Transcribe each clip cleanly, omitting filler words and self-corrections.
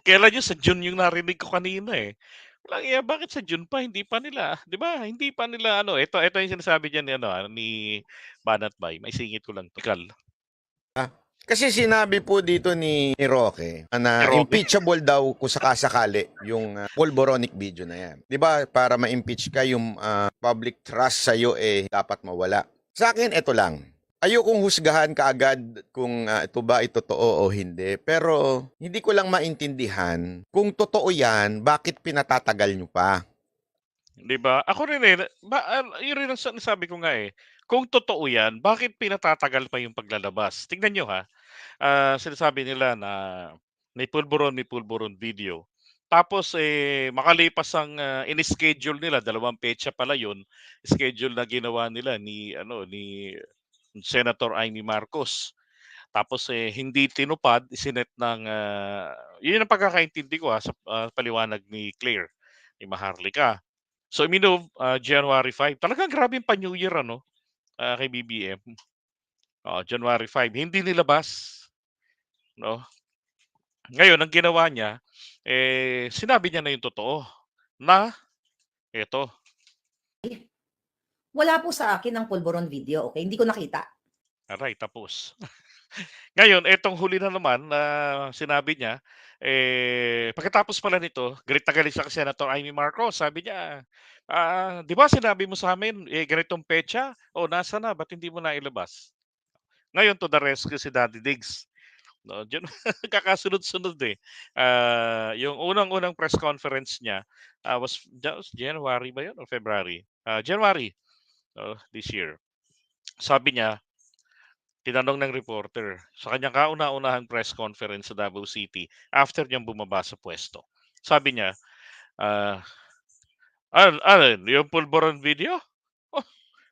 Kailan yun, sa June yung narinig ko kanina, eh. Walang iya, bakit sa June pa, hindi pa nila 'di ba, hindi pa nila ano, ito yung sinasabi diyan ni ano, ni Banat Bay, maisingit ko lang 'to, tikal. Ah, kasi sinabi po dito ni Roque Si na Roque. impeachable daw kung sakasakali yung pulboronic video na yan. 'Di ba? Para ma-impeach ka yung public trust sa iyo eh dapat mawala. Sa akin ito lang. Ayokong husgahan kaagad kung ito ba ay totoo o hindi. Pero hindi ko lang maintindihan kung totoo yan, bakit pinatatagal nyo pa? 'Di ba? Ako rin, eh, yun rin ang sinasabi ko nga, eh. Kung totoo yan, bakit pinatatagal pa yung paglalabas? Tingnan niyo, ha, sinasabi nila na may pulburon video. Tapos, eh, makalipas ang, ini-schedule nila, 2 petsa pala yun, schedule na ginawa nila ni ano, ni Senator Amy Marcos. Tapos, eh, hindi tinupad, isinet ng, yun ang pagkakaintindi ko, sa, paliwanag ni Claire, ni Maharlika. So, minove, January 5. Talagang grabe yung pa-New Year ano, kay BBM. Oo, January 5. Hindi nilabas, 'no? Ngayon ang ginawa niya, eh, sinabi niya na yung totoo, na eto, Wala po sa akin ang pulburon video, okay? Hindi ko nakita. aray tapos. Ngayon etong huli na naman na sinabi niya, eh, pagkatapos pala nito, galit na galit siya kay Senator Amy Marcos. Sabi niya, "'Di ba sinabi mo sa'min, eh, ganitong petsa? Oh, nasaan na, ba't hindi mo nailabas?" Ngayon to the rescue si Daddy Diggs. No, diyan kakasunod-sunod, eh. Yung unang-unang press conference niya, that was January ba 'yun o February? January, this year. Sabi niya, tinanong ng reporter sa kanyang kauna-unahang press conference sa Davao City after niyang bumaba sa puwesto. Sabi niya, ah, alin yung pulburon video? Oh,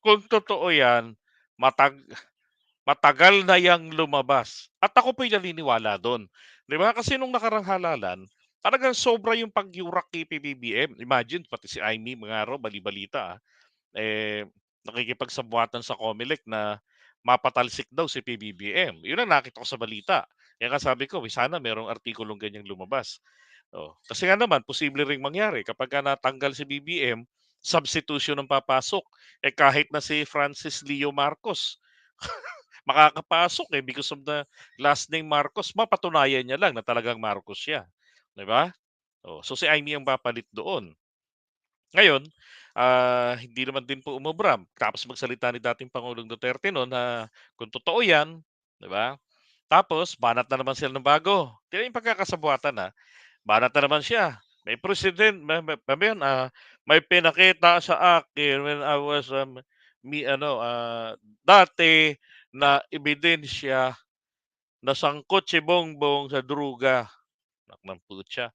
kung totoo 'yan, matag matagal na 'yang lumabas at ako po'y naniniwala do'n. 'Di ba kasi nung nakarang halalan, talagang sobra yung pagyurak kay PBBM. Imagine pati si Imee mga araw bali-balita, eh, nakikipagsabuatan sa COMELEC na mapatalsik daw si PBBM. 'Yun ang nakita ko sa balita. Kaya nga sabi ko, sana merong artikulong ganyang lumabas. Oh, kasi nga naman posible ring mangyari kapagka natanggal si BBM, substitution ang papasok. Eh, kahit na si Francis Leo Marcos makakapasok, eh, because of the last name Marcos, mapatunayan niya lang na talagang Marcos siya, 'di ba? Oh, so si Imee ang papalit doon. Ngayon, hindi naman din po umubra, tapos magsalita ni dating Pangulong Duterte no'n na kung totoo 'yan, 'di ba? Tapos banat na naman sila ng bago. Tingnan yung pagkakasabuatan, banat na naman siya. May president ano ba yun, may pinakita sa akin when I was, dati na ebidensya na sangkot si Bongbong sa druga. Anak ng putya.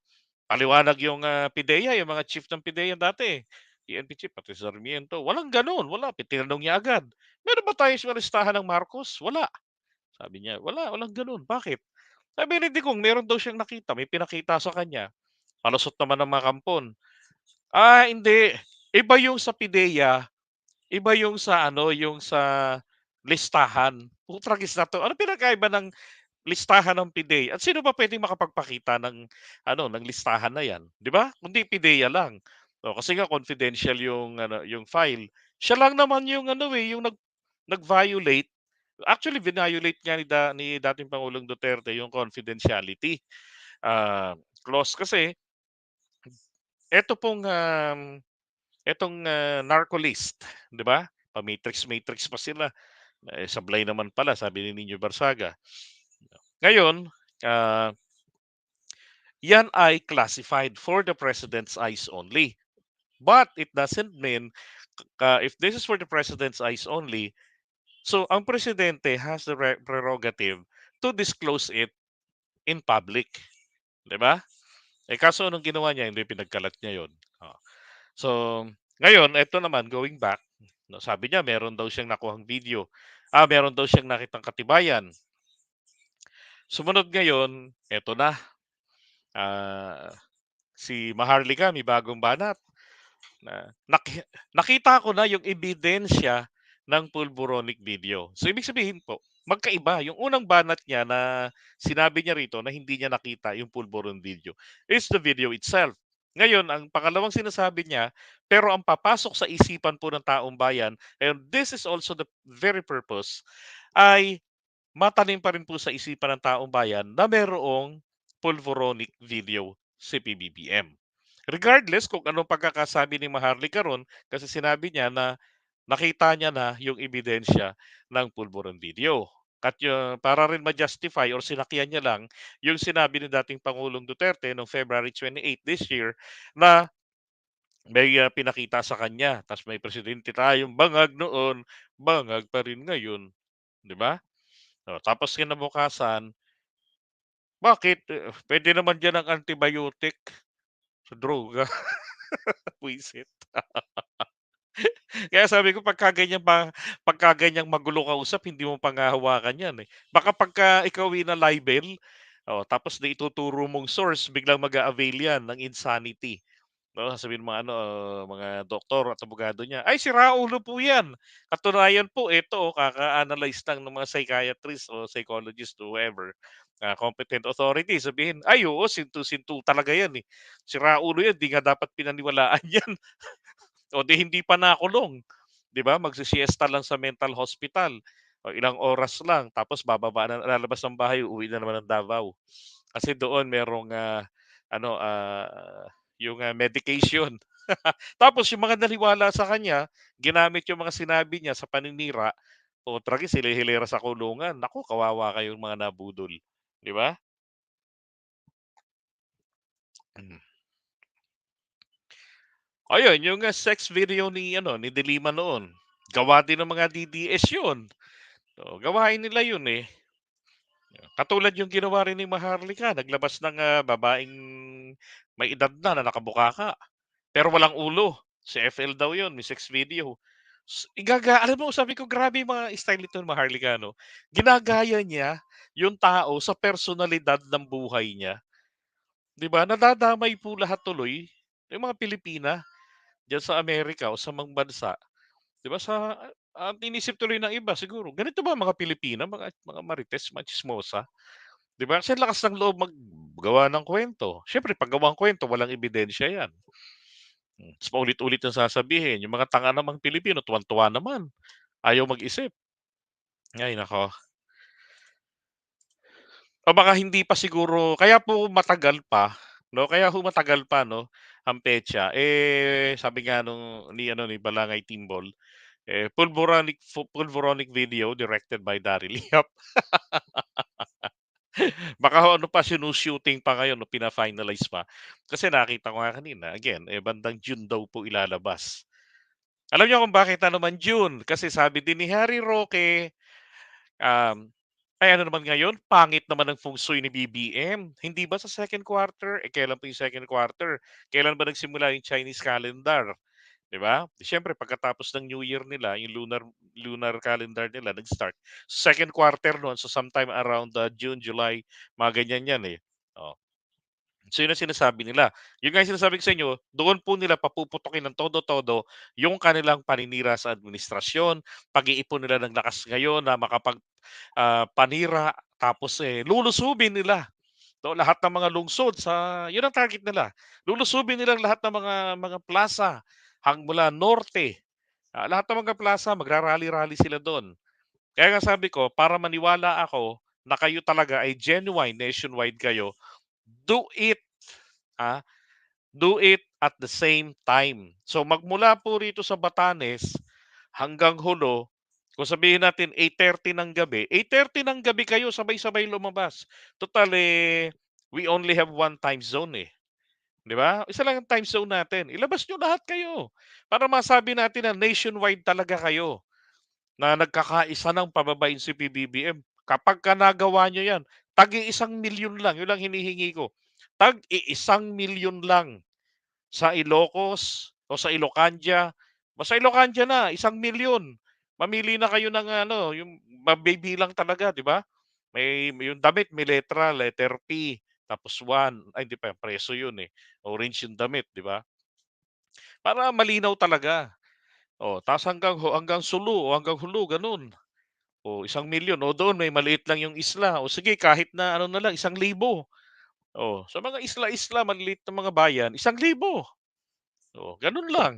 Paliwanag yung, PIDEA, yung mga chief ng PIDEA dati, PNP chief, pati si Sarmiento. Walang gano'n, wala. Tinanong niya agad, "Meron ba tayong listahan ng Marcos?" "Wala." Sabi niya, walang gano'n." "Bakit?" Sabi ni Digong meron daw siyang nakita, may pinakita sa kanya. Palusot naman ng mga kampon. Hindi. Iba yung sa PIDEA, iba yung sa ano, yung sa listahan. Putragis na 'to. Ano pinagkaiba ng listahan ng PIDEA at sino ba puwedeng makapagpakita ng ano, ng listahan na 'yan, 'di ba? Kundi PIDEA lang. Oh, kasi nga confidential yung ano, yung file. Siya lang naman yung ano, eh, yung nag-violate. Actually, violate nga ni dating Pangulong Duterte yung confidentiality, clause kasi eto pong, etong, narco list, 'di ba? Pa-matrix-matrix pa sila, eh, sablay naman pala sabi ni Nino Barsaga. Ngayon, ah, yan ay classified for the president's eyes only. But it doesn't mean, if this is for the president's eyes only, so ang presidente has the prerogative to disclose it in public, 'di ba? Eh, kaso anong ginawa niya, hindi pinagkalat niya 'yon. Oh. So, ngayon eto naman going back, 'no, sabi niya meron daw siyang nakuhang video. Meron daw siyang nakitang katibayan. Sumunod ngayon, eto na, ah, si Maharlika may bagong banat na nakita ko na yung ebidensya ng pulburonic video. So, ibig sabihin po, magkaiba. Yung unang banat niya na sinabi niya rito na hindi niya nakita yung pulburon video is the video itself. Ngayon, ang pangalawang sinasabi niya, pero ang papasok sa isipan po ng taong bayan, and this is also the very purpose, ay matanim pa rin po sa isipan ng taong bayan na merong pulvoronic video si PBBM. Regardless kung anong pagkakasabi ni Maharlika ron, kasi sinabi niya na nakita niya na yung ebidensya ng pulburon video. At para rin ma-justify or sinakyan niya lang yung sinabi ni dating Pangulong Duterte noong February 28 this year na may pinakita sa kanya. Tapos may presidente tayong bangag noon, bangag pa rin ngayon. Di ba? Tapos kinabukasan, bakit? Pwede naman dyan ang antibiotic sa droga. Puisit. Kaya sabi ko pagka ganyang magulo kausap hindi mo panghahawakan 'yan, eh. Baka pagka ikaw libel, tapos na ituturo mong source biglang mag-a-avail 'yan ng insanity. 'No, sasabihin ng mga mga doktor at abogado niya, "Ay sira ulo po 'yan. Katunayan po ito, kaka-analyze lang ng mga psychiatrist o psychologist, whoever, competent authority." Sabihin, "Ay oo, sintu-sintu talaga 'yan, eh. Sira ulo 'yan, 'di nga dapat pinaniwalaan 'yan." O 'di hindi pa nakulong, 'di ba? Magsisiesta lang sa mental hospital, o ilang oras lang tapos bababa na lalabas ng bahay, uuwi na naman ng Davao. Kasi doon merong, yung, medication. Tapos yung mga naniwala sa kanya, ginamit yung mga sinabi niya sa paninira, o tragis hili-hilera sa kulungan. Naku, kawawa kayong mga nabudol, 'di ba? Hmm. Ayun, yung, sex video ni De Lima noon, gawa din ng mga DDS yun. Gawain nila yun, eh. Katulad yung ginawa rin ni Maharlika, naglabas ng, babaeng may edad na nakabukaka, pero walang ulo. Si FL daw yun, may sex video. Alam mo, sabi ko, grabe yung mga style nito ni Maharlika, 'no? Ginagaya niya yung tao sa personalidad ng buhay niya, 'di ba? Nadadamay po lahat tuloy, yung mga Pilipina diyan sa Amerika o sa mga bansa. 'Di ba inisip tuloy ng iba siguro, ganito ba ang mga Pilipina, mga marites, mga tsismosa? 'Di ba? Kasi lakas ng loob maggawa ng kwento. Siyempre 'pag gawa ng kuwento walang ebidensya 'yan. Ta's paulit-ulit yung sasabihin, yung mga tanga namang Pilipino tuwang-tuwa naman, ayaw mag-isip. Ay naku. O baka hindi pa siguro kaya po matagal pa, 'no, kaya ho matagal pa, 'no, ang petsa. Sabi nga ni Balangay Timbol, pulvoronic video directed by Daryl Yap. Baka ho ano pa, shooting pa ngayon o pina-finalize pa. Kasi nakita ko nga kanina, again, bandang June daw po ilalabas. Alam niyo kung bakit na naman June? Kasi sabi din ni Harry Roque, um, ay ano naman ngayon, pangit naman ang feng shui ni BBM. Hindi ba sa second quarter? Kailan po yung second quarter? Kailan ba nagsimula yung Chinese calendar? 'Di ba? Siyempre pagkatapos ng New Year nila, yung lunar calendar nila nag-start. Second quarter noon, so sometime around June, July, mga ganyan 'yan, eh. Oh. So yun ang sinasabi nila. Yun nga yung sinasabi ko sa inyo, doon po nila papuputukin ng todo-todo yung kanilang paninira sa administrasyon, pag-iipon nila ng lakas ngayon na panira, tapos, lulusubin nila lahat ng mga lungsod yun ang target nila. Lulusubin nila lahat ng mga plaza mula norte, lahat ng mga plaza magra-rally-rally sila doon. Kaya nga sabi ko, para maniwala ako na kayo talaga ay genuine nationwide kayo, do it, ah, do it at the same time. So magmula po rito sa Batanes hanggang Hulo, kung sabihin natin 8:30 ng gabi, 8:30 ng gabi kayo sabay-sabay lumabas. Total, we only have one time zone, eh. 'Di ba? Isa lang ang time zone natin. Ilabas niyo lahat kayo para masabi natin na nationwide talaga kayo na nagkakaisa ng pababain si PBBM. Kapagka nagawa niyo 'yan, tagi-1 milyon lang, 'yun lang hinihingi ko. Tag-1 milyon lang sa Ilocos o sa Ilocandia. Basta Ilocandia na, 1 milyon. Mamili na kayo ng yung mabibilang talaga, 'di ba? Yung damit may letter P, tapos one, ay hindi pa, preso 'yun, eh. Orange yung damit, 'di ba? Para malinaw talaga. Tapos hanggang Sulu o hanggang Hulu, gano'n. O 1,000,000 o doon may maliit lang yung isla, o sige kahit na ano na lang 1,000. Oh, sa mga isla-isla maliliit na mga bayan 1,000. Oh, gano'n lang.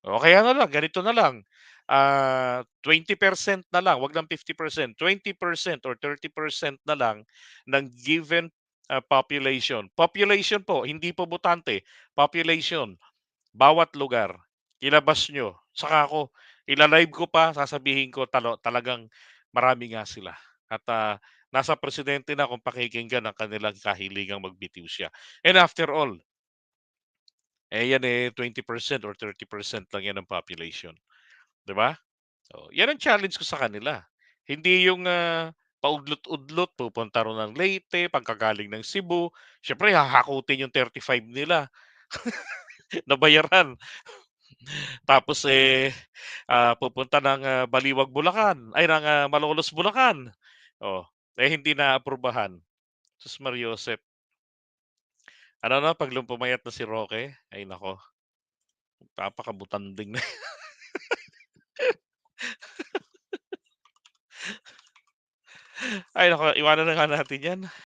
O kaya na lang ganito na lang, 20% na lang, 'wag ng 50%, 20% or 30% na lang ng given, population. Population po, hindi po botante, population, bawat lugar, ilabas niyo. Saka ako ila-live ko pa, sasabihin ko talagang marami nga sila at, nasa presidente na kung pakikinggan ang kanilang kahiligang magbitiw siya. And after all, 20% or 30% lang 'yan ng population, 'di ba? Oh, 'yan ang challenge ko sa kanila. Hindi yung, paudlot-udlot pupunta raw ng Leyte, pagkagaling ng Cebu, siyempre hahakutin yung 35 nila na bayaran. Tapos, pupunta ng, Baliwag, Bulacan, ay ng, Malolos, Bulacan. Oh, hindi naaprubahan. Sus Mariosep. Ano 'no, 'pag pumayat na si Roque, ay naku, magpapakabutanding na. Ay naku, iwanan na nga natin 'yan.